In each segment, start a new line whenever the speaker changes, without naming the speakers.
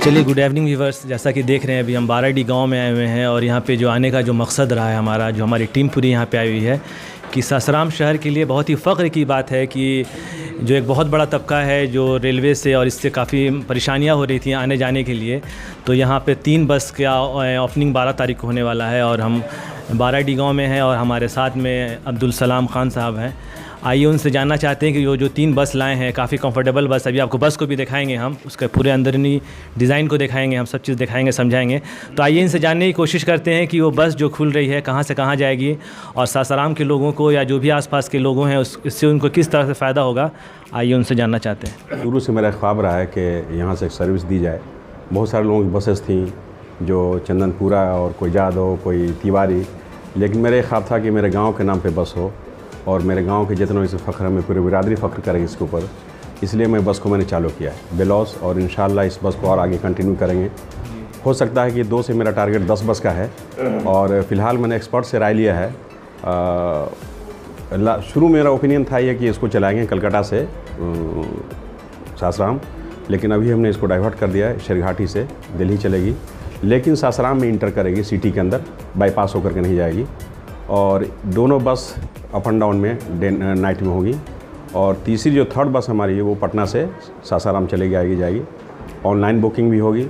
चलिए, good evening viewers. जैसा कि देख रहे हैं अभी हम बाराडी गांव में आए हुए हैं और यहाँ पे जो आने का जो मकसद रहा है हमारा, जो हमारी टीम पूरी यहाँ पे आई हुई है कि सासाराम शहर के लिए बहुत ही फ़ख्र की बात है कि जो एक बहुत बड़ा तबका है जो रेलवे से और इससे काफ़ी परेशानियाँ हो रही थी आने जाने के लिए, तो यहाँ पे 3 बस का ओपनिंग 12 तारीख को होने वाला है और हम बाराडी गाँव में हैं और हमारे साथ में अब्दुल सलाम खान साहब हैं। आइए उनसे जानना चाहते हैं कि जो 3 बस लाए हैं, काफ़ी कंफर्टेबल बस। अभी आपको बस को भी दिखाएंगे हम, उसके पूरे अंदरूनी डिज़ाइन को दिखाएंगे, हम सब चीज़ दिखाएंगे, समझाएंगे। तो आइए इनसे जानने की कोशिश करते हैं कि वो बस जो खुल रही है कहाँ से कहाँ जाएगी और सासाराम के लोगों को या जो भी आसपास के लोगों हैं इससे उनको किस तरह से फ़ायदा होगा। आइए उनसे जानना चाहते हैं।
शुरू से मेरा ख्वाब रहा है कि यहाँ से एक सर्विस दी जाए। बहुत सारे लोगों की बसेस थी, जो चंदनपुरा और कोई जादव, कोई तिवारी, लेकिन मेरा एक ख्वाब था कि मेरे गाँव के नाम पर बस हो और मेरे गांव के जितने इसे फ़ख्र है, मैं पूरी बिरादरी फ़ख्र करेंगे इसके ऊपर। इसलिए मैं बस को मैंने चालू किया है बेलौस, और इंशाल्लाह इस बस को और आगे कंटिन्यू करेंगे। हो सकता है कि 2 से मेरा टारगेट 10 बस का है और फ़िलहाल मैंने एक्सपर्ट से राय लिया है। शुरू मेरा ओपिनियन था ये कि इसको चलाएँगे कलकत्ता से सासाराम, लेकिन अभी हमने इसको डाइवर्ट कर दिया है शेरघाटी से दिल्ली चलेगी, लेकिन सासाराम में इंटर करेगी सिटी के अंदर, बाईपास होकर के नहीं जाएगी। और दोनों बस अप एंड डाउन में नाइट में होगी। और तीसरी जो 3rd बस हमारी है वो पटना से सासाराम चलेगी, आएगी जाएगी। ऑनलाइन बुकिंग भी होगी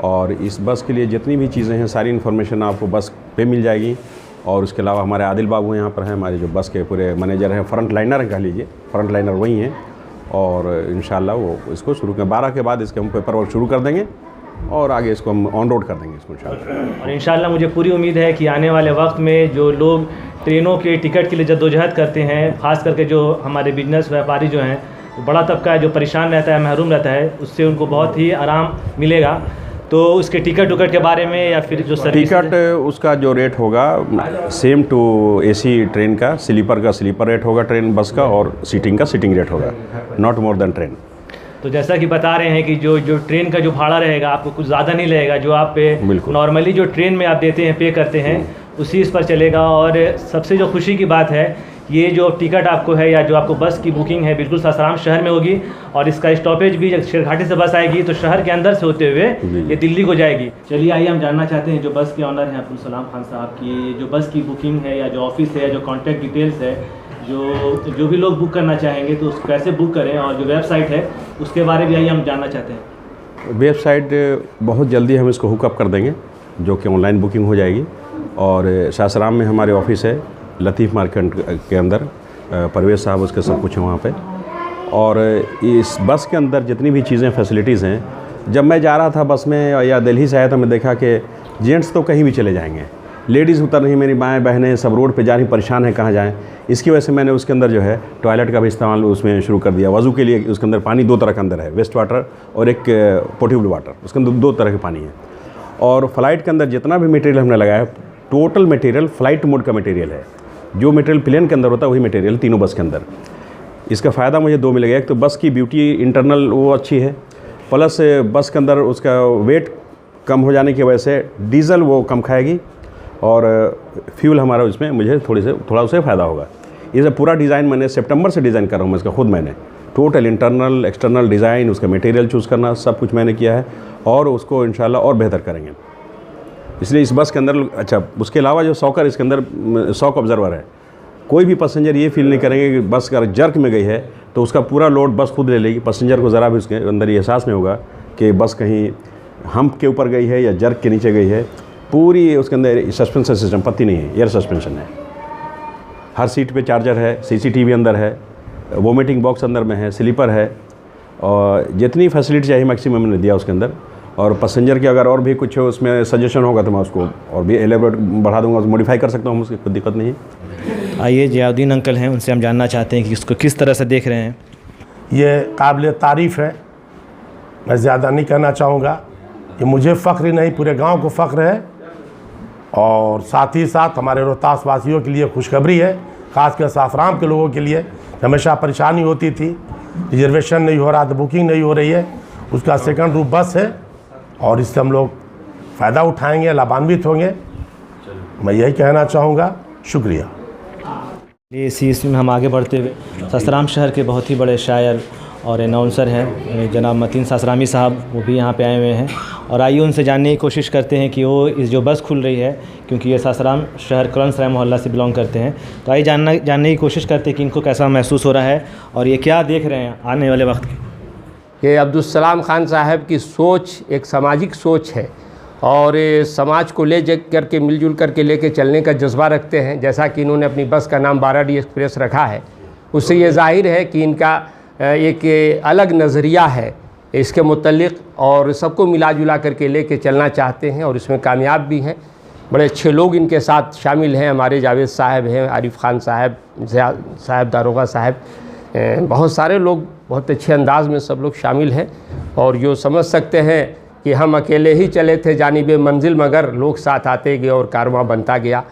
और इस बस के लिए जितनी भी चीज़ें हैं सारी इन्फॉर्मेशन आपको बस पे मिल जाएगी। और उसके अलावा हमारे आदिल बाबू यहाँ पर हैं, हमारे जो बस के पूरे मैनेजर हैं, फ्रंट लाइनर कह लीजिए, फ्रंट लाइनर वही हैं। और इंशाल्लाह वो इसको शुरू कर 12 के बाद इसके हम पेपर वर्क शुरू कर देंगे और आगे इसको हम ऑन रोड कर देंगे इसको इंशाल्लाह।
और इंशाल्लाह मुझे पूरी उम्मीद है कि आने वाले वक्त में जो लोग ट्रेनों के टिकट के लिए जद्दोजहद करते हैं, ख़ास करके जो हमारे बिजनेस व्यापारी जो हैं, बड़ा तबका है जो परेशान रहता है, महरूम रहता है, उससे उनको बहुत ही आराम मिलेगा। तो उसके टिकट के बारे में या फिर जो
टिकट उसका जो रेट होगा सेम टू एसी ट्रेन का, स्लीपर का स्लीपर रेट होगा ट्रेन बस का, और सीटिंग का सीटिंग रेट होगा, नॉट मोर देन ट्रेन।
तो जैसा कि बता रहे हैं कि जो ट्रेन का जो भाड़ा रहेगा आपको कुछ ज़्यादा नहीं लगेगा, जो आप पे नॉर्मली जो ट्रेन में आप देते हैं, पे करते हैं, उसी इस पर चलेगा। और सबसे जो खुशी की बात है, ये जो टिकट आपको है या जो आपको बस की बुकिंग है बिल्कुल सासाराम शहर में होगी और इसका स्टॉपेज भी जब शेरघाटी से बस आएगी तो शहर के अंदर से होते हुए ये दिल्ली को जाएगी। चलिए आइए हम जानना चाहते हैं जो बस के ऑनर हैं अब्दुल सलाम खान साहब की जो बस की बुकिंग है या जो ऑफिस है, जो कॉन्टैक्ट डिटेल्स है, जो भी लोग बुक करना चाहेंगे तो उसको कैसे बुक करें, और जो वेबसाइट है उसके बारे में आइए हम जानना चाहते हैं।
वेबसाइट बहुत जल्दी हम इसको हुकअप कर देंगे, जो कि ऑनलाइन बुकिंग हो जाएगी। और सासाराम में हमारे ऑफिस है लतीफ़ मार्केट के अंदर, परवेज़ साहब उसके सब कुछ है वहाँ पे। और इस बस के अंदर जितनी भी चीज़ें फैसिलिटीज़ हैं, जब मैं जा रहा था बस में या दिल्ली से आया था, मैं देखा कि जेंट्स तो कहीं भी चले जाएंगे, लेडीज़ उतर रही, मेरी माएँ बहनें सब रोड पे जा रही, परेशान है कहाँ जाएँ। इसकी वजह से मैंने उसके अंदर जो है टॉयलेट का भी इस्तेमाल उसमें शुरू कर दिया। वज़ू के लिए उसके अंदर पानी 2 तरह के अंदर है, वेस्ट वाटर और एक पोर्टेबल वाटर, उसके अंदर 2 तरह के पानी है। और फ्लाइट के अंदर जितना भी मटेरियल हमने लगाया, टोटल मटेरियल फ्लाइट मोड का मटेरियल है। जो मटेरियल प्लेन के अंदर होता है वही मटेरियल तीनों बस के अंदर। इसका फ़ायदा मुझे 2 मिलेगा। एक तो बस की ब्यूटी इंटरनल वो अच्छी है, प्लस बस के अंदर उसका वेट कम हो जाने की वजह से डीज़ल वो कम खाएगी और फ्यूल हमारा उसमें मुझे थोड़ा उससे फ़ायदा होगा। ये सब पूरा डिज़ाइन मैंने सितंबर से डिज़ाइन कर रहा हूँ मैं इसका खुद, मैंने टोटल इंटरनल एक्सटर्नल डिज़ाइन, उसका मटेरियल चूज़ करना, सब कुछ मैंने किया है और उसको इंशाल्लाह और बेहतर करेंगे। इसलिए इस बस के अंदर अच्छा, उसके अलावा जो शॉकर इसके अंदर शॉक ऑब्जर्वर है, कोई भी पैसेंजर ये फील नहीं करेंगे कि बस अगर जर्क में गई है तो उसका पूरा लोड बस खुद ले लेगी। पैसेंजर को ज़रा भी उसके अंदर ये एहसास नहीं होगा कि बस कहीं हम्प के ऊपर गई है या जर्क के नीचे गई है। पूरी उसके अंदर सस्पेंशन सिस्टम पत्ती नहीं है, एयर सस्पेंशन है। हर सीट पे चार्जर है, सीसीटीवी अंदर है, वोमिटिंग बॉक्स अंदर में है, स्लीपर है, और जितनी फैसिलिटी चाहिए मैक्सिमम मैंने दिया उसके अंदर। और पैसेंजर के अगर और भी कुछ उसमें सजेशन होगा तो मैं उसको और भी एलेबरेट बढ़ा दूंगा, मॉडिफाई कर सकता हूँ, उसकी कोई दिक्कत नहीं है।
आइए जियाउद्दीन अंकल हैं, उनसे हम जानना चाहते हैं कि इसको किस तरह से देख रहे हैं।
ये काबिल तारीफ़ है, मैं ज़्यादा नहीं कहना चाहूँगा। ये मुझे फ़ख्र ही नहीं, पूरे गांव को फ़ख्र है और साथ ही साथ हमारे रोहतास वासियों के लिए खुशखबरी है, ख़ासकर सासाराम के लोगों के लिए। हमेशा परेशानी होती थी, रिजर्वेशन नहीं हो रहा था, बुकिंग नहीं हो रही है, उसका सेकंड रूप बस है और इससे हम लोग फ़ायदा उठाएंगे, लाभान्वित होंगे। मैं यही कहना चाहूँगा, शुक्रिया।
इसी इसमें हम आगे बढ़ते हुए सासाराम शहर के बहुत ही बड़े शायर और अनाउंसर हैं जनाब मतीन सासरामी साहब, वो भी यहाँ पे आए हुए हैं। और आइए उनसे जानने की कोशिश करते हैं कि वो इस जो बस खुल रही है, क्योंकि ये सासाराम शहर कुरान मोहल्ला से बिलोंग करते हैं, तो आइए जानने की कोशिश करते हैं कि इनको कैसा महसूस हो रहा है और ये क्या देख रहे हैं आने वाले वक्त के।
ये अब्दुल सलाम खान साहब की सोच एक सामाजिक सोच है और ये समाज को ले करके मिलजुल करके लेके चलने का जज्बा रखते हैं। जैसा कि इन्होंने अपनी बस का नाम बाराडी एक्सप्रेस रखा है, उससे ये जाहिर है कि इनका एक अलग नज़रिया है इसके मुतल्लिक़ और सबको मिला जुला करके लेके चलना चाहते हैं और इसमें कामयाब भी हैं। बड़े अच्छे लोग इनके साथ शामिल हैं, हमारे जावेद साहब हैं, आरिफ खान साहब दारोगा साहब, बहुत सारे लोग बहुत अच्छे अंदाज में सब लोग शामिल हैं। और जो समझ सकते हैं कि हम अकेले ही चले थे जानिबे मंजिल, मगर लोग साथ आते गए और कारवां बनता गया,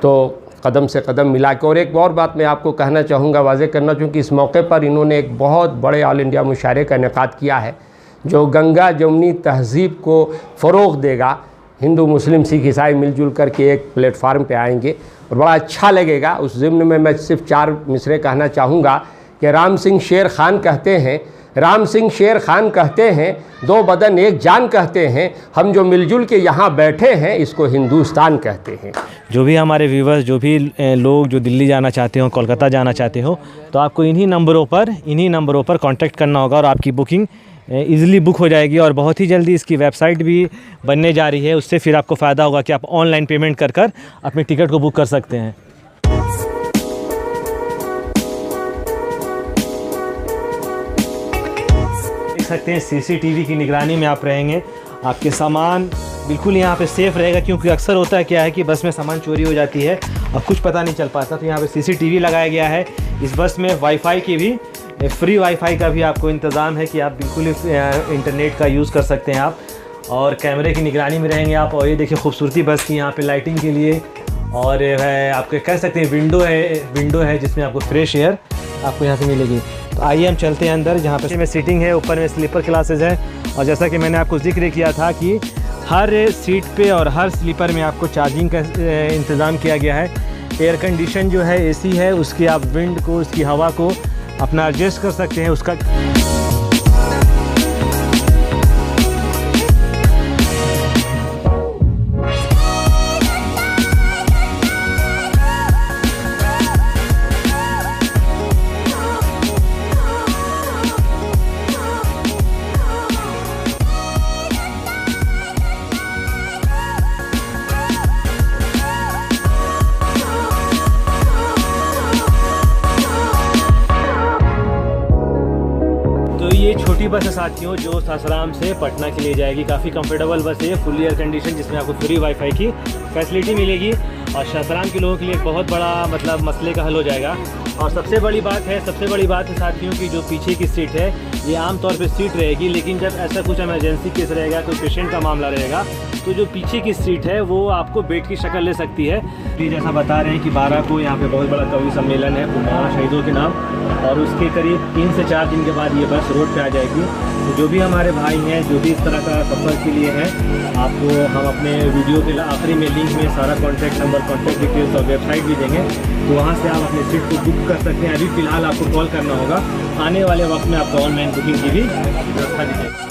तो कदम से कदम मिला के। और एक और बात मैं आपको कहना चाहूँगा, वाज़े करना, चूँकि इस मौके पर इन्होंने एक बहुत बड़े ऑल इंडिया मुशायरे का इनेकाद किया है जो गंगा जमुनी तहज़ीब को फ़रोग़ देगा। हिंदू मुस्लिम सिख ईसाई मिलजुल करके एक प्लेटफार्म पे आएंगे और बड़ा अच्छा लगेगा। उस ज़िम्न में मैं सिर्फ 4 मिसरे कहना चाहूँगा कि राम सिंह शेर खान कहते हैं, राम सिंह शेर खान कहते हैं, 2 बदन एक जान कहते हैं, हम जो मिलजुल के यहाँ बैठे हैं इसको हिंदुस्तान कहते हैं।
जो भी हमारे व्यूवर्स, जो भी लोग जो दिल्ली जाना चाहते हो, कोलकाता जाना चाहते हो, तो आपको इन्हीं नंबरों पर कांटेक्ट करना होगा और आपकी बुकिंग ईज़िली बुक हो जाएगी। और बहुत ही जल्दी इसकी वेबसाइट भी बनने जा रही है, उससे फिर आपको फ़ायदा होगा कि आप ऑनलाइन पेमेंट कर अपनी टिकट को बुक कर सकते हैं। देख सकते हैं सीसीटीवी की निगरानी में आप रहेंगे, आपके सामान बिल्कुल यहाँ पे सेफ़ रहेगा, क्योंकि अक्सर होता है क्या है कि बस में सामान चोरी हो जाती है और कुछ पता नहीं चल पाता। तो यहाँ पे सीसीटीवी लगाया गया है। इस बस में वाईफाई की भी, फ्री वाईफाई का भी आपको इंतज़ाम है कि आप बिल्कुल इंटरनेट का यूज़ कर सकते हैं आप, और कैमरे की निगरानी में रहेंगे आप। और ये देखिए खूबसूरती बस की यहाँ पे लाइटिंग के लिए, और है आपके कह सकते हैं विंडो है जिसमें आपको फ्रेश एयर आपको यहाँ से मिलेगी। तो आइए हम चलते हैं अंदर, जहाँ पे सीटिंग है, ऊपर में स्लीपर क्लासेज है। और जैसा कि मैंने आपको जिक्र किया था कि हर सीट पे और हर स्लीपर में आपको चार्जिंग का इंतज़ाम किया गया है। एयर कंडीशन जो है, एसी है, उसकी आप विंड को, उसकी हवा को अपना एडजस्ट कर सकते हैं उसका। ये छोटी बस है साथियों, जो सासाराम से पटना के लिए जाएगी। काफ़ी कंफर्टेबल बस है, फुली एयर कंडीशन, जिसमें आपको फ्री वाईफाई की फैसिलिटी मिलेगी और सासाराम के लोगों के लिए एक बहुत बड़ा मतलब मसले का हल हो जाएगा। और सबसे बड़ी बात है साथियों की जो पीछे की सीट है, ये आमतौर पे सीट रहेगी, लेकिन जब ऐसा कुछ इमरजेंसी केस रहेगा, कोई पेशेंट का मामला रहेगा, तो जो पीछे की सीट है वो आपको बेड की शक्ल ले सकती है। ये जैसा बता रहे हैं कि 12 को यहाँ पे बहुत बड़ा कवि सम्मेलन है मौलाना शहीदों के नाम, और उसके करीब 3 से 4 दिन के बाद ये बस रोड पे आ जाएगी। तो जो भी हमारे भाई हैं, जो भी इस तरह का सफ़र के लिए हैं, आपको हम अपने वीडियो के आखिरी में लिंक में सारा कॉन्टैक्ट नंबर, कॉन्टैक्ट डिटेल्स और वेबसाइट भी देंगे, तो वहाँ से आप अपनी सीट को बुक कर सकते हैं। अभी फ़िलहाल आपको कॉल करना होगा, आने वाले वक्त में आपको ऑनलाइन बुकिंग की भी व्यवस्था दी जाएगी।